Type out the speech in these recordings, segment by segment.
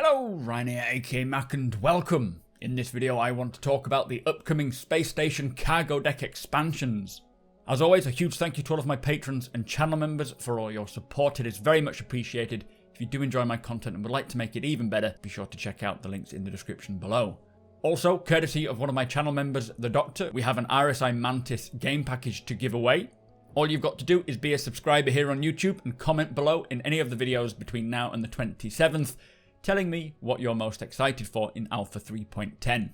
Hello, Ryan here, aka Mac, and welcome. In this video I want to talk about the upcoming Space Station cargo deck expansions. As always, a huge thank you to all of my patrons and channel members for all your support. It is very much appreciated. If you do enjoy my content and would like to make it even better, be sure to check out the links in the description below. Also, courtesy of one of my channel members, The Doctor, we have an RSI Mantis game package to give away. All you've got to do is be a subscriber here on YouTube and comment below in any of the videos between now and the 27th, telling me what you're most excited for in Alpha 3.10.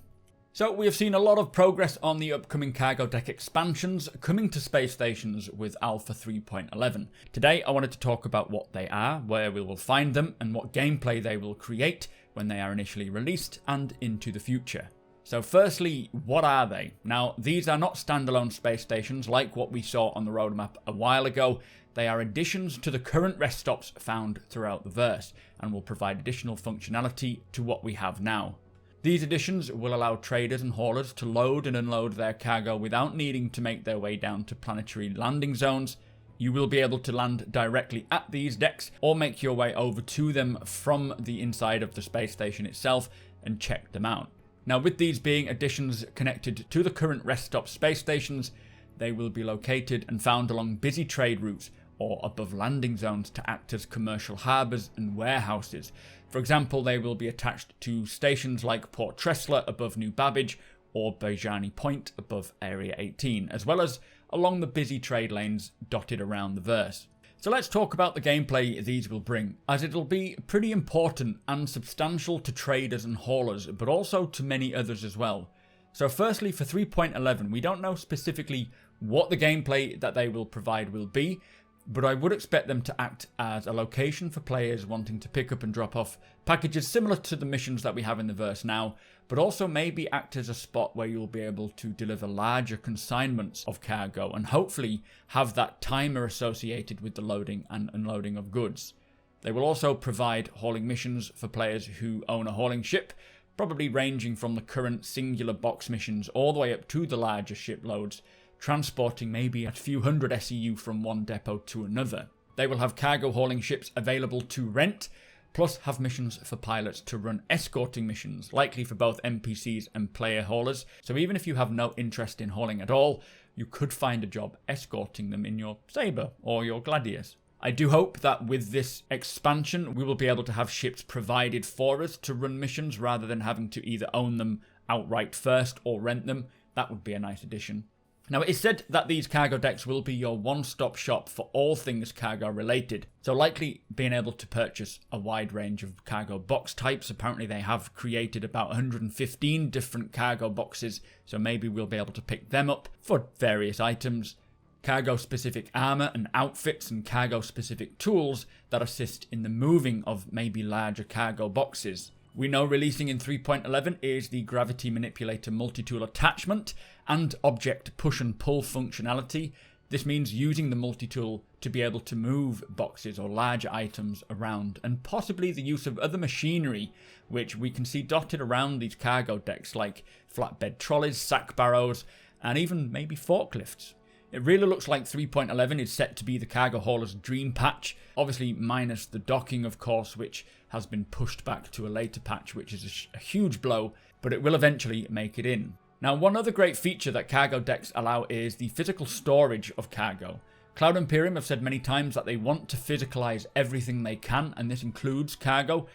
So we have seen a lot of progress on the upcoming cargo deck expansions coming to space stations with Alpha 3.11. Today I wanted to talk about what they are, where we will find them, and what gameplay they will create when they are initially released and into the future. So firstly, what are they? Now, these are not standalone space stations like what we saw on the roadmap a while ago. They are additions to the current rest stops found throughout the verse, and will provide additional functionality to what we have now. These additions will allow traders and haulers to load and unload their cargo without needing to make their way down to planetary landing zones. You will be able to land directly at these decks, or make your way over to them from the inside of the space station itself and check them out. Now, with these being additions connected to the current rest stop space stations, they will be located and found along busy trade routes or above landing zones to act as commercial harbours and warehouses. For example, they will be attached to stations like Port Tressler above New Babbage or Bajani Point above Area 18, as well as along the busy trade lanes dotted around the verse. So let's talk about the gameplay these will bring, as it'll be pretty important and substantial to traders and haulers, but also to many others as well. So firstly, for 3.11, we don't know specifically what the gameplay that they will provide will be, but I would expect them to act as a location for players wanting to pick up and drop off packages similar to the missions that we have in the verse now, but also maybe act as a spot where you'll be able to deliver larger consignments of cargo and hopefully have that timer associated with the loading and unloading of goods. They will also provide hauling missions for players who own a hauling ship, probably ranging from the current singular box missions all the way up to the larger ship loads, transporting maybe a few hundred SEU from one depot to another. They will have cargo hauling ships available to rent, plus have missions for pilots to run escorting missions, likely for both NPCs and player haulers. So even if you have no interest in hauling at all, you could find a job escorting them in your Sabre or your Gladius. I do hope that with this expansion, we will be able to have ships provided for us to run missions rather than having to either own them outright first or rent them. That would be a nice addition. Now, it is said that these cargo decks will be your one-stop shop for all things cargo related, so likely being able to purchase a wide range of cargo box types. Apparently they have created about 115 different cargo boxes, so maybe we'll be able to pick them up for various items. Cargo-specific armour and outfits and cargo-specific tools that assist in the moving of maybe larger cargo boxes. We know releasing in 3.11 is the Gravity Manipulator multi-tool attachment and object push and pull functionality. This means using the multi-tool to be able to move boxes or larger items around, and possibly the use of other machinery which we can see dotted around these cargo decks, like flatbed trolleys, sack barrows, and even maybe forklifts. It really looks like 3.11 is set to be the cargo hauler's dream patch, obviously minus the docking, of course, which has been pushed back to a later patch, which is a huge blow, but it will eventually make it in. Now, one other great feature that cargo decks allow is the physical storage of cargo. Cloud Imperium have said many times that they want to physicalize everything they can, and this includes cargo.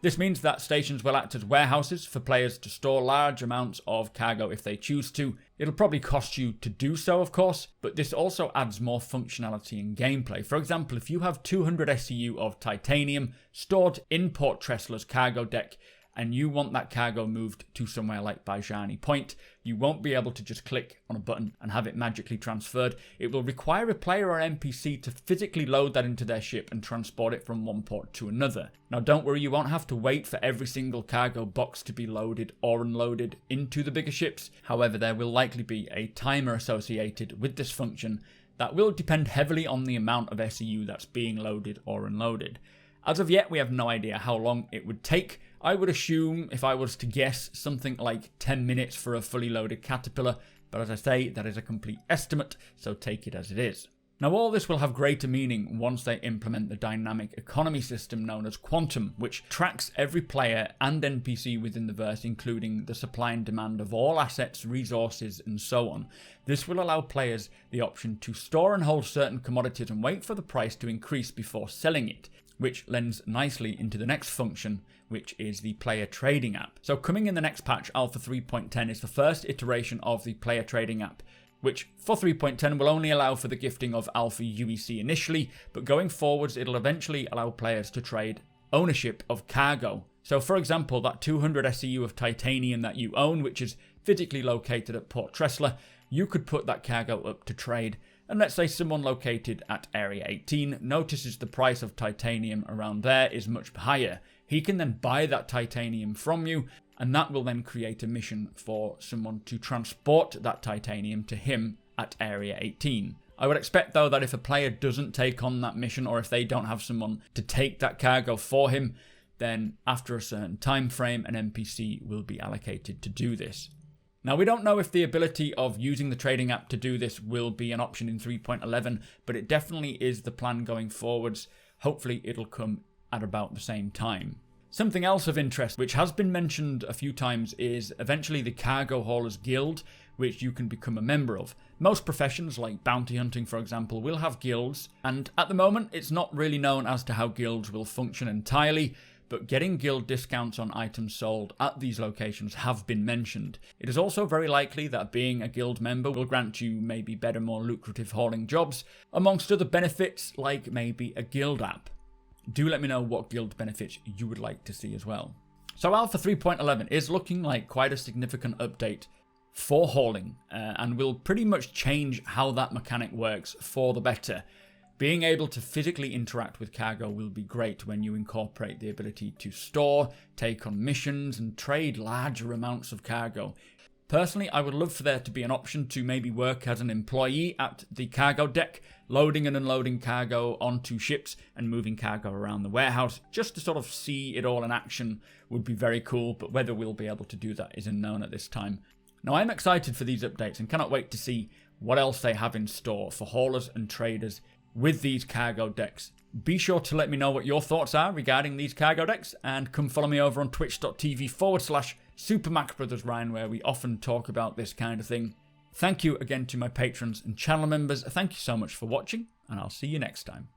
This means that stations will act as warehouses for players to store large amounts of cargo if they choose to. It'll probably cost you to do so, of course, but this also adds more functionality in gameplay. For example, if you have 200 SEU of titanium stored in Port Tressler's cargo deck, and you want that cargo moved to somewhere like Bajani Point, you won't be able to just click on a button and have it magically transferred. It will require a player or NPC to physically load that into their ship and transport it from one port to another. Now, don't worry, you won't have to wait for every single cargo box to be loaded or unloaded into the bigger ships. However, there will likely be a timer associated with this function that will depend heavily on the amount of SEU that's being loaded or unloaded. As of yet, we have no idea how long it would take. I would assume, if I was to guess, something like 10 minutes for a fully loaded Caterpillar, but as I say, that is a complete estimate, so take it as it is. Now all this will have greater meaning once they implement the dynamic economy system known as Quantum, which tracks every player and NPC within the verse, including the supply and demand of all assets, resources, and so on. This will allow players the option to store and hold certain commodities and wait for the price to increase before selling it, which lends nicely into the next function, which is the player trading app. So coming in the next patch, Alpha 3.10, is the first iteration of the player trading app, which for 3.10 will only allow for the gifting of Alpha UEC initially, but going forwards it'll eventually allow players to trade ownership of cargo. So for example, that 200 SEU of titanium that you own, which is physically located at Port Tressler, you could put that cargo up to trade. And let's say someone located at Area 18 notices the price of titanium around there is much higher. He can then buy that titanium from you, and that will then create a mission for someone to transport that titanium to him at Area 18. I would expect though that if a player doesn't take on that mission, or if they don't have someone to take that cargo for him, then after a certain time frame an NPC will be allocated to do this. Now we don't know if the ability of using the trading app to do this will be an option in 3.11, but it definitely is the plan going forwards. Hopefully it'll come at about the same time. Something else of interest, which has been mentioned a few times, is eventually the Cargo Haulers Guild, which you can become a member of. Most professions, like bounty hunting for example, will have guilds, and at the moment it's not really known as to how guilds will function entirely, but getting guild discounts on items sold at these locations have been mentioned. It is also very likely that being a guild member will grant you maybe better, more lucrative hauling jobs, amongst other benefits like maybe a guild app. Do let me know what guild benefits you would like to see as well. So Alpha 3.11 is looking like quite a significant update for hauling, and will pretty much change how that mechanic works for the better. Being able to physically interact with cargo will be great when you incorporate the ability to store, take on missions, and trade larger amounts of cargo. Personally, I would love for there to be an option to maybe work as an employee at the cargo deck, loading and unloading cargo onto ships and moving cargo around the warehouse. Just to sort of see it all in action would be very cool, but whether we'll be able to do that is unknown at this time. Now I'm excited for these updates and cannot wait to see what else they have in store for haulers and traders with these cargo decks. Be sure to let me know what your thoughts are regarding these cargo decks, and come follow me over on twitch.tv/supermacbrothers Ryan, where we often talk about this kind of thing. Thank you again to my patrons and channel members. Thank you so much for watching, and I'll see you next time.